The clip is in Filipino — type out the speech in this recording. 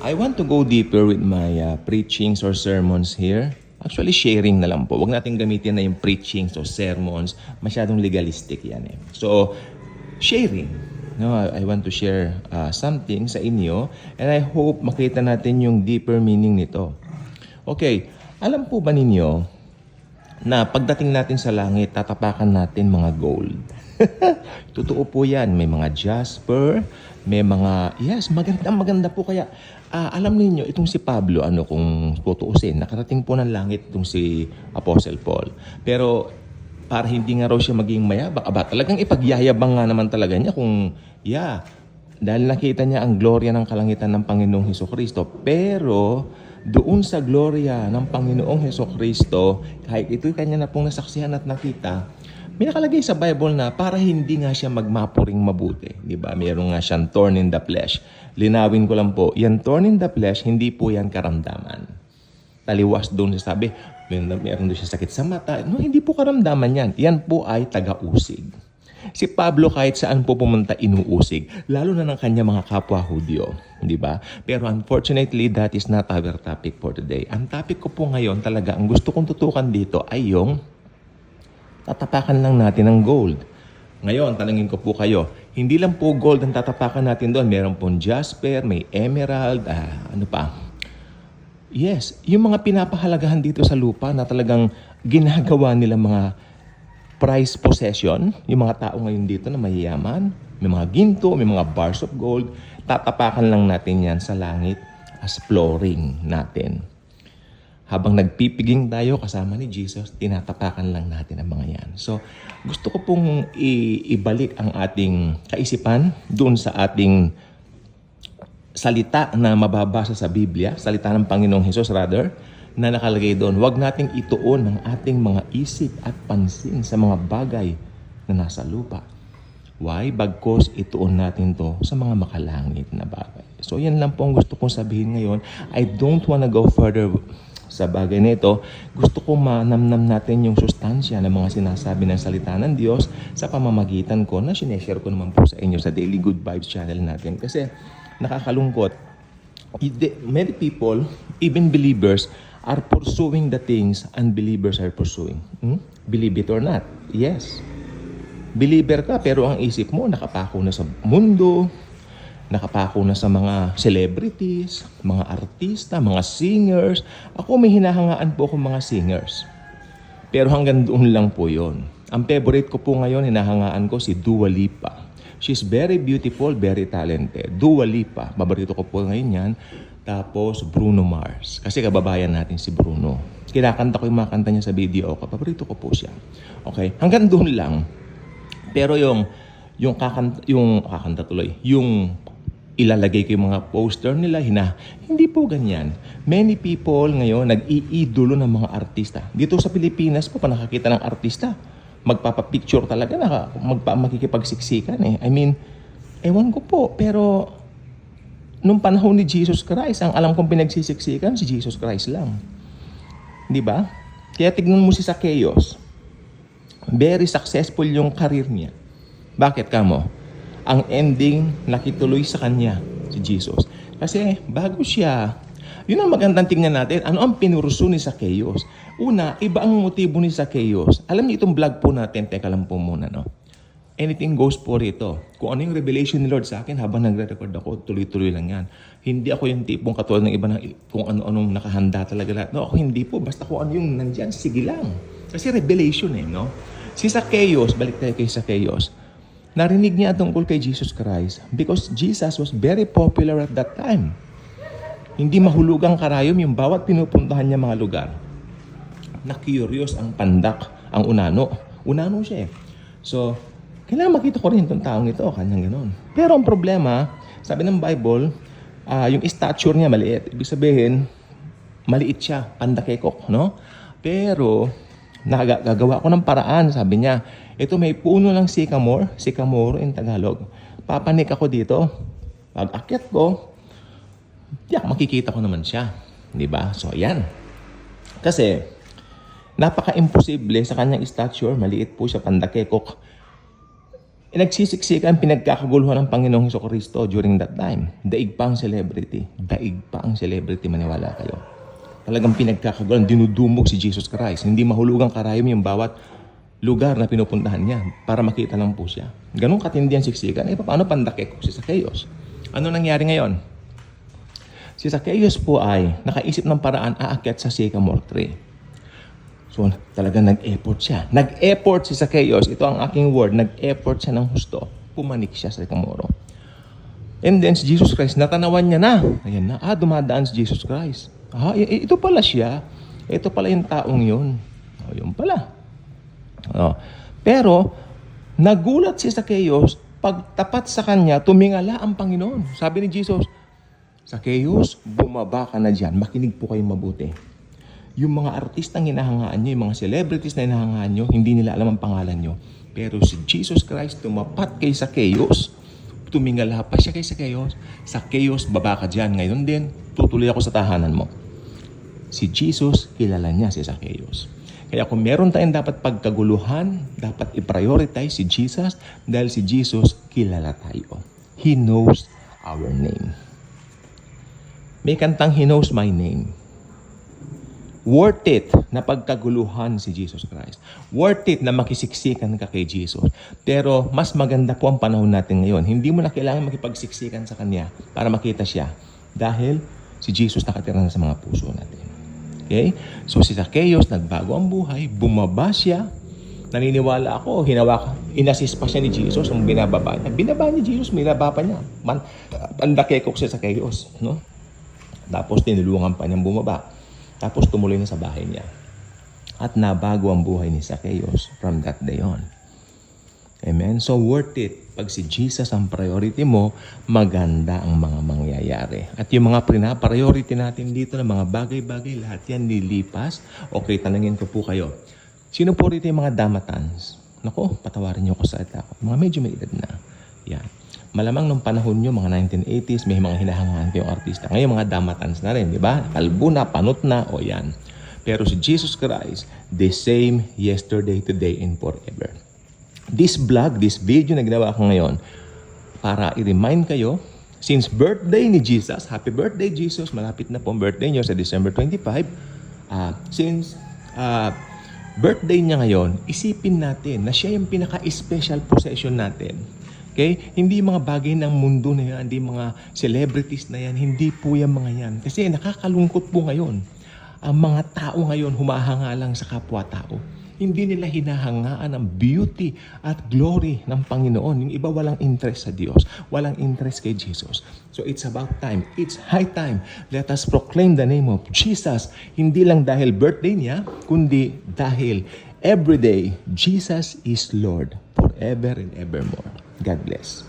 I want to go deeper with my preachings or sermons here. Actually, sharing na lang po. Huwag natin gamitin na yung preachings o sermons. Masyadong legalistic yan eh. So, sharing. No, I want to share something sa inyo and I hope makita natin yung deeper meaning nito. Okay, alam po ba ninyo na pagdating natin sa langit, tatapakan natin mga gold? Totoo po yan. May mga jasper, may mga, yes, maganda po. Kaya, alam niyo itong si Pablo, kung tutuusin, nakarating po ng langit itong si Apostle Paul. Pero, para hindi nga raw siya maging mayabang, talagang ipagyayabang nga naman talaga niya kung, dahil nakita niya ang gloria ng kalangitan ng Panginoong Hesukristo. Pero, doon sa gloria ng Panginoong Hesukristo, kahit ito'y kanya na pong nasaksihan at nakita, may nakalagay sa Bible na para hindi nga siya magmapuring mabuti. Diba? Mayroon nga siyang thorn in the flesh. Linawin ko lang po, yan thorn in the flesh, hindi po yan karamdaman. Taliwas doon siya sabi, meron doon siya sakit sa mata. No, hindi po karamdaman yan. Yan po ay taga-usig. Si Pablo kahit saan po pumunta inuusig, lalo na ng kanya mga kapwa Hudyo, di ba? Pero unfortunately, that is not our topic for today. Ang topic ko po ngayon talaga, ang gusto kong tutukan dito ay yung tatapakan lang natin ng gold. Ngayon, tanungin ko po kayo, hindi lang po gold ang tatapakan natin doon. Meron pong jasper, may emerald, ano pa? Yes, yung mga pinapahalagahan dito sa lupa na talagang ginagawa nila mga prize possession, yung mga tao ngayon dito na mayayaman, may mga ginto, may mga bars of gold, tatapakan lang natin yan sa langit as flooring natin. Habang nagpipiging tayo kasama ni Jesus, tinatapakan lang natin ang mga yan. So, gusto ko pong ibalik ang ating kaisipan doon sa ating salita na mababasa sa Biblia, salita ng Panginoong Hesus rather, na nakalagay doon. Huwag nating ituon ang ating mga isip at pansin sa mga bagay na nasa lupa. Why? Bagkos ituon natin to sa mga makalangit na bagay. So, yan lang po ang gusto kong sabihin ngayon. I don't wanna go further sa bagay na ito. Gusto kong manamnam natin yung sustansya ng mga sinasabi ng salita ng Diyos sa pamamagitan ko na sineshare ko naman po sa inyo sa Daily Good Vibes channel natin. Kasi nakakalungkot. Many people, even believers, are pursuing the things unbelievers are pursuing. Believe it or not. Yes. Believer ka pero ang isip mo nakapako na sa mundo, nakapako na sa mga celebrities, mga artista, mga singers. Ako may hinahangaan po akong mga singers. Pero hanggang doon lang po yon. Ang favorite ko po ngayon, hinahangaan ko si Dua Lipa. She's very beautiful, very talented. Dua Lipa, paborito ko po ngayon yan. Tapos Bruno Mars. Kasi kababayan natin si Bruno. Kinakanta ko yung mga kanta niya sa video. Paborito ko po siya. Okay? Hanggang doon lang. Pero yung ilalagay ko yung mga poster nila, hindi po ganyan. Many people ngayon nag-iidolo ng mga artista. Dito sa Pilipinas po, pa nakakita ng artista, magpapapicture talaga, makikipagsiksikan eh. I mean, ewan ko po, pero nung panahon ni Jesus Christ, ang alam kong pinagsisiksikan, si Jesus Christ lang. Di ba? Kaya tignan mo si Zacchaeus. Very successful yung career niya. Bakit kamo? Ang ending, nakituloy sa kanya, si Jesus. Kasi bago siya, yun ang magandang tingnan natin. Ano ang pinurso ni Zacchaeus? Una, iba ang motibo ni Zacchaeus. Alam niyo itong vlog po natin, teka lang po muna, no? Anything goes po rito. Kung ano yung revelation ni Lord sa akin habang nagre-record ako, tuloy-tuloy lang yan. Hindi ako yung tipong katulad ng iba na kung ano-anong nakahanda talaga lahat. No, ako hindi po. Basta kung ano yung nandyan, sige lang. Kasi revelation no? Si Zacchaeus, balik tayo kay Zacchaeus. Narinig niya tungkol kay Jesus Christ because Jesus was very popular at that time. Hindi mahulugang karayom yung bawat pinupuntahan niya mga lugar. Na-curious ang pandak, ang unano. Unano siya eh. So, kailangan makita ko rin itong taong ito, kanyang gano'n. Pero ang problema, sabi ng Bible, yung stature niya maliit. Ibig sabihin, maliit siya, pandakekok, no? Pero, gagawa ko ng paraan, sabi niya. Ito may puno ng sycamore in Tagalog. Papanik ako dito. Pag akyat ko, makikita ko naman siya. Diba? So, ayan. Kasi, napaka-imposible sa kanyang stature, maliit po siya, pandakekok. Nagsisiksikan, pinagkakaguluhan ng Panginoong Hesukristo during that time. Daig pa ang celebrity. Daig pa ang celebrity, maniwala kayo. Talagang pinagkakaguluhan, dinudumog si Jesus Christ. Hindi mahulugang karayom yung bawat lugar na pinupuntahan niya para makita lang po siya. Ganun katindi ang siksikan. Paano pandakek si Zacchaeus? Ano nangyari ngayon? Si Zacchaeus po ay nakaisip ng paraan aakyat sa sycamore tree. So, talagang nag-effort siya. Nag-effort si Zacchaeus. Ito ang aking word. Nag-effort siya ng husto. Pumanik siya sa sycamore. And then, si Jesus Christ, natanawan niya na. Ayan na. Dumadaan si Jesus Christ. Ito pala siya. Ito pala yung taong yun. Yun pala. Pero, nagulat si Zacchaeus, pagtapat sa kanya, tumingala ang Panginoon. Sabi ni Jesus, Zacchaeus, bumaba ka na dyan. Makinig po kayong mabuti. Yung mga artistang hinahangaan nyo, yung mga celebrities na hinahangaan nyo, hindi nila alam ang pangalan nyo. Pero si Jesus Christ tumapat kay Zacchaeus, tumingala pa siya kay Zacchaeus. Zacchaeus, baba ka dyan. Ngayon din, tutuloy ako sa tahanan mo. Si Jesus, kilala niya si Zacchaeus. Kaya kung meron tayong dapat pagkaguluhan, dapat i-prioritize si Jesus dahil si Jesus, kilala tayo. He knows our name. May kantang, He knows my name. Worth it na pagkaguluhan si Jesus Christ. Worth it na makisiksikan ka kay Jesus. Pero mas maganda po ang panahon natin ngayon. Hindi mo na kailangan makipagsiksikan sa Kanya para makita siya. Dahil si Jesus nakatira na sa mga puso natin. Okay? So si Zacchaeus, nagbago ang buhay, bumaba siya. Naniniwala ako, inassist pa siya ni Jesus ang binababa niya. Binaba ni Jesus, binaba pa niya. Pandakekok si Zacchaeus. No? Tapos tinulungan pa niyang bumaba. Tapos tumuloy na sa bahay niya. At nabago ang buhay ni Zacchaeus from that day on. Amen? So worth it. Pag si Jesus ang priority mo, maganda ang mga mangyayari. At yung mga priority natin dito na mga bagay-bagay, lahat yan nilipas. Okay, tanungin ko po kayo. Sino po rito yung mga damatans? Naku, patawarin niyo ko sa ita ko. Mga medyo may edad na. Yan. Malamang nung panahon nyo, mga 1980s, may mga hinahangaan kayong artista. Ngayon, mga damatans na rin, di ba? Kalbo na, panot na, o yan. Pero si Jesus Christ, the same yesterday, today, and forever. This vlog, this video na ginawa ko ngayon, para i-remind kayo, since birthday ni Jesus, happy birthday Jesus, malapit na po ang birthday nyo sa December 25, birthday niya ngayon, isipin natin na siya yung pinaka-special possession natin. Okay? Hindi mga bagay ng mundo na yan, hindi mga celebrities na yan, hindi po yung mga yan. Kasi nakakalungkot po ngayon. Ang mga tao ngayon humahanga lang sa kapwa-tao. Hindi nila hinahangaan ang beauty at glory ng Panginoon. Yung iba walang interest sa Diyos, walang interest kay Jesus. So it's about time. It's high time. Let us proclaim the name of Jesus. Hindi lang dahil birthday niya, kundi dahil every day, Jesus is Lord forever and evermore. God bless.